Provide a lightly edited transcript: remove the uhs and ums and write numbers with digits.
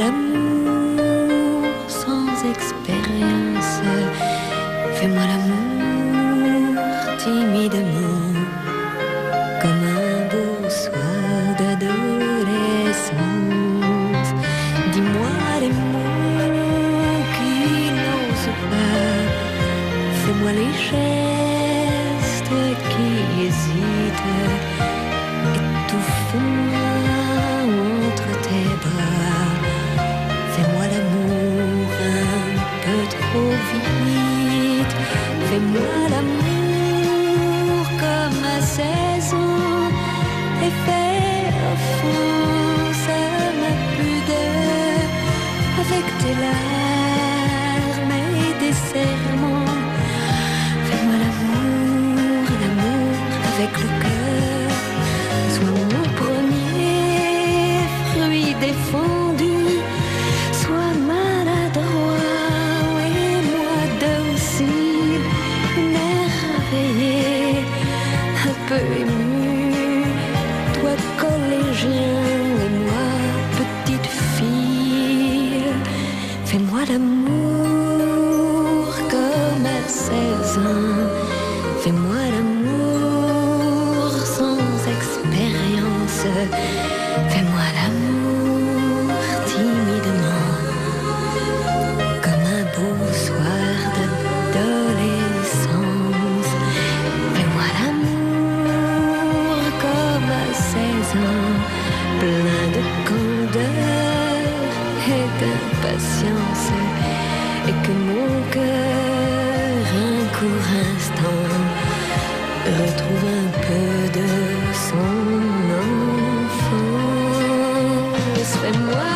l'amour sans expérience. Fais-moi l'amour timidement, comme un beau soir d'adolescence. Dis-moi les mots qui n'osent pas, fais-moi les gestes qui hésitent, étouffe-moi entre tes bras. Fais-moi l'amour un peu trop vite, fais-moi l'amour comme à 16 ans, et fais offense à ma pudeur avec tes larmes et des serments. Fais-moi l'amour, l'amour avec le cœur. Sois mon premier fruit défendu, sois maladroit et moi docile, émerveillé, un peu ému. Toi collégien et moi petite fille, fais-moi l'amour comme à 16 ans. Fais-moi l'amour sans expérience. Fais-moi l'amour timidement, comme un beau soir d'adolescence. Fais-moi l'amour comme à 16 ans, plein de candeur et d'impatience, et que mon cœur, un court instant, retrouve un peu de son enfance. Fais-moi